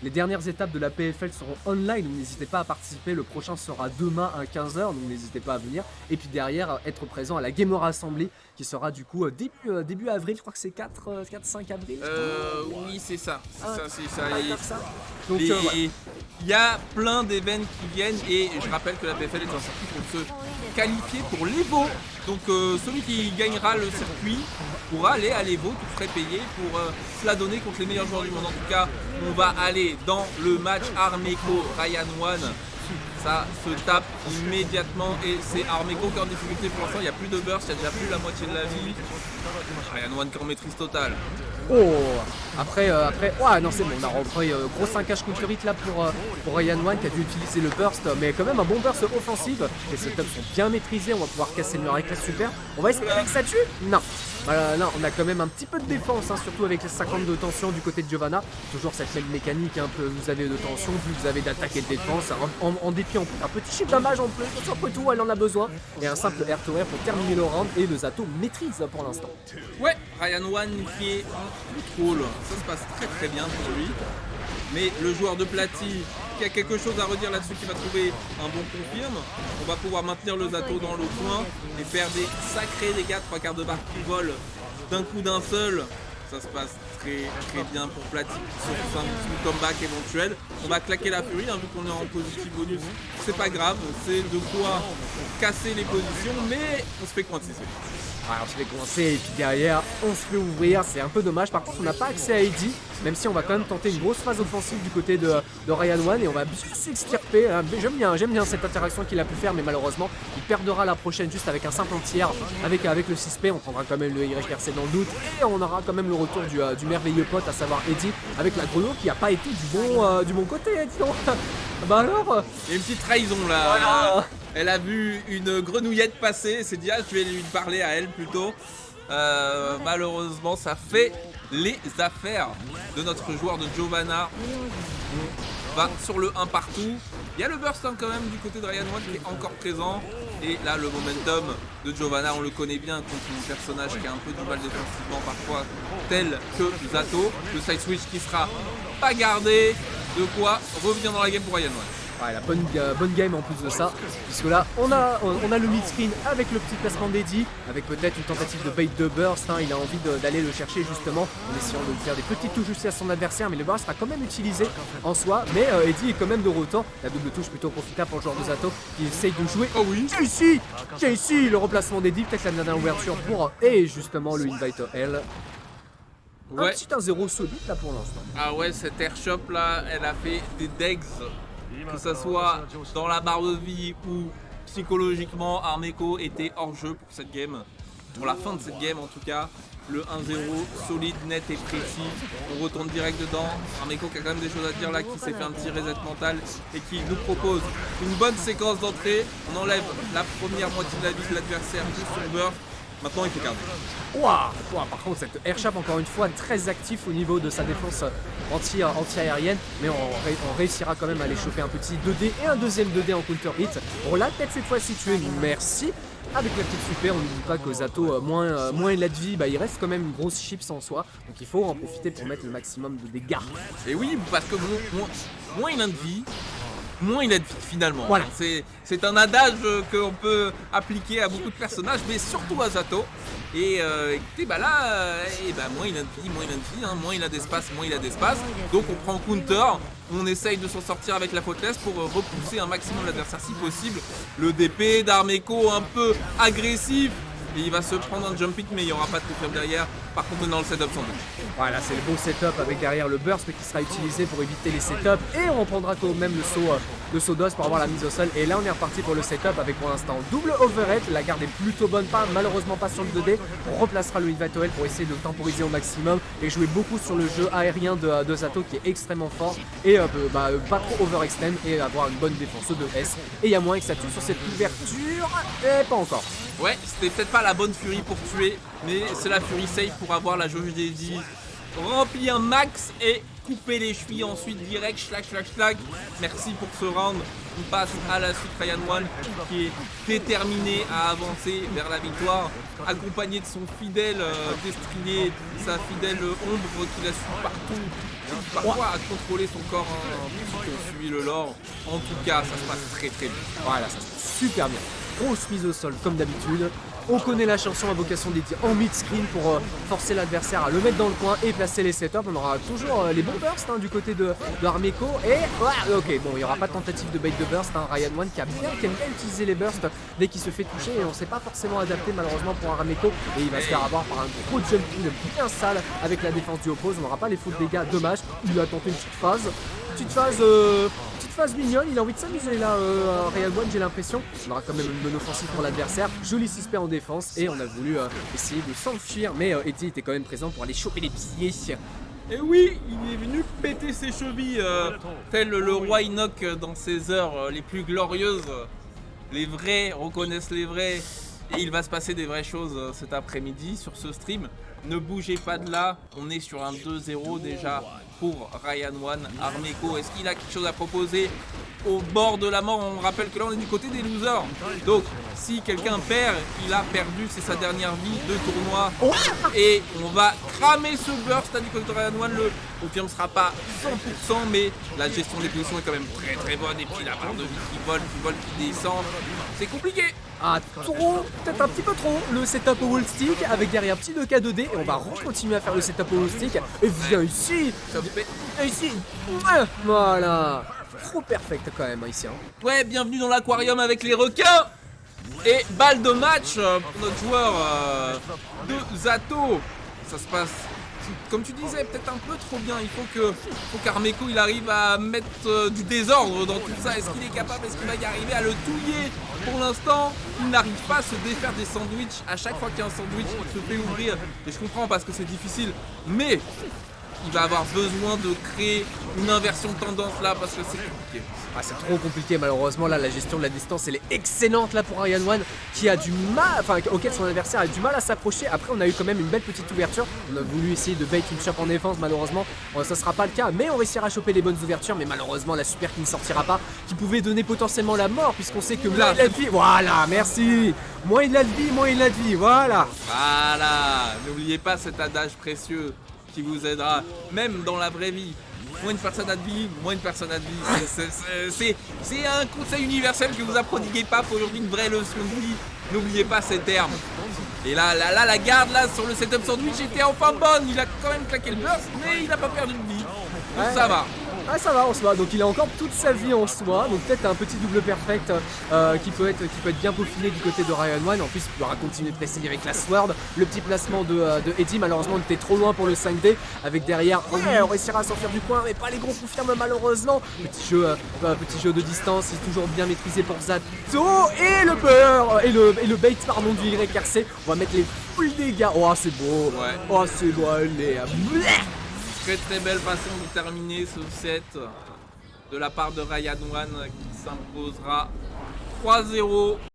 Les dernières étapes de la PFL seront online, donc n'hésitez pas à participer. Le prochain sera demain à 15h, donc n'hésitez pas à venir. Et puis derrière, être présent à la Gamer Assembly, qui sera du coup début avril, je crois que c'est 4-5 avril. Oui, c'est ça. Ah, C'est ça. ouais, Et comme ça. Donc voilà. il y a plein d'événements qui viennent et je rappelle que la PFL est un circuit pour se qualifier pour l'Evo. Donc celui qui gagnera le circuit pourra aller à l'Evo, tout frais payé, pour se la donner contre les meilleurs joueurs du monde. En tout cas, on va aller dans le match Armeco Ryan One. Ça se tape immédiatement et c'est Armeco qui est en difficulté pour l'instant. Il n'y a plus de burst, il y a déjà plus la moitié de la vie. Ryan One qui est en maîtrise totale. Oh, après, ouais, non, c'est bon, on a repris gros 5H counter hit là pour Ryan One qui a dû utiliser le burst, mais quand même un bon burst offensif. Les setups sont bien maîtrisés, on va pouvoir casser le mur avec la super. On va espérer que ça tue. Non. Non, on a quand même un petit peu de défense, hein, surtout avec les 50 de tension du côté de Giovanna. Toujours cette même mécanique, hein, plus vous avez de tension, plus vous avez d'attaque et de défense. En dépit, un petit chiffre damage en plus, c'est un peu tout, elle en a besoin. Et un simple air to air pour terminer le round, et le Zato maîtrise pour l'instant. Ouais, Ryan One qui est en contrôle, ça se passe très très bien pour lui. Mais le joueur de Platy qui a quelque chose à redire là-dessus, qui va trouver un bon confirme. On va pouvoir maintenir le Zato dans le coin et faire des sacrés dégâts, 3/4 de barre qui volent d'un coup d'un seul. Ça se passe très très bien pour Platy sur un petit comeback éventuel. On va claquer la furie, hein, vu qu'on est en positif bonus. C'est pas grave, c'est de quoi casser les positions, mais on se fait coincer. Alors on se fait coincer et puis derrière on se fait ouvrir, c'est un peu dommage. Par contre on n'a pas accès à Eddie, même si on va quand même tenter une grosse phase offensive du côté de Ryan One et on va bien s'extirper. J'aime bien cette interaction qu'il a pu faire, mais malheureusement il perdra la prochaine juste avec un simple entière avec le 6P. On prendra quand même le YRC dans le doute et on aura quand même le retour du merveilleux pote, à savoir Eddie, avec la grenouille qui n'a pas été du bon côté, dis donc. Bah alors il y a une petite trahison là. Voilà. Elle a vu une grenouillette passer, c'est dit ah, je vais lui parler à elle plutôt. Malheureusement, ça fait les affaires de notre joueur de Giovanna. On va sur le 1 partout. Il y a le burst hein, quand même du côté de Ryan One qui est encore présent. Et là, le momentum de Giovanna, on le connaît bien contre un personnage qui a un peu du mal défensivement parfois, tel que Zato. Le side switch qui sera pas gardé. De quoi revenir dans la game pour Ryan One. Ouais, la bonne game en plus de ça, puisque là on a le mid-screen avec le petit placement d'Eddie, avec peut-être une tentative de bait de burst, hein, il a envie d'aller le chercher justement en essayant de faire des petites touches juste à son adversaire, mais le burst sera quand même utilisé en soi, mais Eddie est quand même de retour, la double touche plutôt profitable pour le joueur de Zato qui essaye de jouer. Oh oui, JC, le remplacement d'Eddie, peut-être la dernière ouverture pour, et justement le invite L. Ouais. Un petit 1-0 solide là pour l'instant. Ah ouais, cette airshop là, elle a fait des degs. Que ce soit dans la barre de vie ou psychologiquement, Armeco était hors jeu pour cette game. Pour la fin de cette game en tout cas. Le 1-0 solide, net et précis. On retourne direct dedans. Armeco qui a quand même des choses à dire là, qui s'est fait un petit reset mental et qui nous propose une bonne séquence d'entrée. On enlève la première moitié de la vie de l'adversaire, plus son burst. Maintenant il faut garder. Wow, par contre cette airship encore une fois très actif au niveau de sa défense anti-aérienne, mais on réussira quand même à aller choper un petit 2D et un deuxième 2D en counter hit. On l'a peut-être cette fois situé, merci. Avec la petite super, on n'oublie pas que Zato, moins il a de vie, bah, il reste quand même une grosse chips en soi, donc il faut en profiter pour mettre le maximum de dégâts. Et oui, parce que moins il a de vie, moins il a de vie finalement. Voilà. C'est un adage qu'on peut appliquer à beaucoup de personnages, mais surtout à Zato. Et écoutez, bah là, moins il a de vie, hein, moins il a d'espace, moins il a d'espace. Donc on prend counter, on essaye de s'en sortir avec la fauthless pour repousser un maximum l'adversaire si possible. Le DP d'Armeco un peu agressif. Et il va se prendre un jump hit, mais il n'y aura pas de confirme derrière. Par contre, on est dans le setup sans doute. Voilà, c'est le beau setup avec derrière le burst qui sera utilisé pour éviter les setups. Et on prendra quand même le saut d'os pour avoir la mise au sol. Et là, on est reparti pour le setup avec pour l'instant double overhead. La garde est plutôt bonne, malheureusement pas sur le 2D. On replacera le invite OL pour essayer de temporiser au maximum et jouer beaucoup sur le jeu aérien de Zato qui est extrêmement fort. Et pas trop overextend et avoir une bonne défense de S. Et il y a moins que ça tue sur cette ouverture. Et pas encore. Ouais, c'était peut-être pas la bonne furie pour tuer, mais c'est la furie safe pour avoir la jauge d'Eddie remplie un max et couper les chevilles ensuite direct, schlag. Merci pour ce round. On passe à la suite, Ryan One qui est déterminé à avancer vers la victoire, accompagné de son fidèle destrier, sa fidèle ombre qu'il a su partout, qui parfois a contrôlé son corps, pour ceux qui ont suivi le lore. En tout cas, ça se passe très bien. Voilà, ça se passe super bien. Grosse mise au sol comme d'habitude. On connaît la chanson à vocation dédiée en mid-screen pour forcer l'adversaire à le mettre dans le coin et placer les setups. On aura toujours les bons bursts du côté de Armeco. Et ok, bon, il n'y aura pas de tentative de bait de burst. Ryan One qui aime bien utiliser les bursts dès qu'il se fait toucher. Et on ne s'est pas forcément adapté malheureusement pour Armeco. Et il va se faire avoir par un gros jump kill bien sale avec la défense du oppose. On n'aura pas les full dégâts, dommage. Il a tenté une petite phase mignonne, il a envie de s'amuser là, Ryan One, j'ai l'impression. On aura quand même une bonne offensive pour l'adversaire. Joli suspect en défense et on a voulu essayer de s'enfuir, mais Eddie était quand même présent pour aller choper les pieds. Et oui, il est venu péter ses chevilles, tel le roi Enoch dans ses heures les plus glorieuses. Les vrais reconnaissent les vrais. Et il va se passer des vraies choses cet après-midi sur ce stream. Ne bougez pas de là, on est sur un 2-0 déjà pour Ryan One. Armeco, est-ce qu'il a quelque chose à proposer au bord de la mort? On rappelle que là on est du côté des losers. Donc si quelqu'un perd, il a perdu, c'est sa dernière vie de tournoi. Et on va cramer ce burst du côté de Ryan One. Le confirme ne sera pas 100%, mais la gestion des positions est quand même très bonne. Et puis la barre de vie qui vole, qui descend. C'est compliqué. Ah, trop, peut-être un petit peu trop, le setup au wall stick avec derrière petit 2K2D et on va continuer à faire le setup au wall stick et viens ici, voilà, trop perfect quand même ici. Ouais, bienvenue dans l'aquarium avec les requins et balle de match pour notre joueur de Zato. Ça se passe, comme tu disais, peut-être un peu trop bien. Il faut qu'Armeco il arrive à mettre du désordre dans tout ça. Est-ce qu'il est capable, est-ce qu'il va y arriver à le touiller? Pour l'instant, il n'arrive pas à se défaire des sandwichs. À chaque fois qu'il y a un sandwich, il se fait ouvrir. Et je comprends parce que c'est difficile. Mais il va avoir besoin de créer une inversion de tendance là parce que c'est compliqué. Ah, c'est trop compliqué malheureusement là, la gestion de la distance elle est excellente là pour Ryan One qui a du mal, auquel son adversaire a du mal à s'approcher. Après on a eu quand même une belle petite ouverture, on a voulu essayer de bait une chop en défense, malheureusement ça sera pas le cas, mais on réussira à choper les bonnes ouvertures. Mais malheureusement la super qui ne sortira pas, qui pouvait donner potentiellement la mort puisqu'on sait que moins il a de vie, voilà, merci, moins il a de vie, moins il a de vie, voilà. Voilà, n'oubliez pas cet adage précieux qui vous aidera même dans la vraie vie. Moins une personne a de vie, moins une personne a de vie. C'est un conseil universel que vous a prodigué Pape aujourd'hui, une vraie leçon de vie. N'oubliez pas ces termes. Et là, la garde là sur le setup sandwich était enfin bonne. Il a quand même claqué le burst, mais il n'a pas perdu de vie. Donc ça va. Ah, ça va en soi, donc il a encore toute sa vie en soi, donc peut-être un petit double perfect qui peut être bien peaufiné du côté de Ryan One. En plus il pourra continuer de presser avec la sword, le petit placement de Eddie. Malheureusement on était trop loin pour le 5D, avec derrière, on réussira à sortir du coin mais pas les gros confirmes malheureusement. Petit jeu de distance, c'est toujours bien maîtrisé pour Zato, et le beurre, et le bait pardon du YRC. On va mettre les full dégâts, oh c'est beau, ouais. Oh c'est beau, allez, Très belle façon de terminer ce set de la part de Ryan One qui s'imposera 3-0.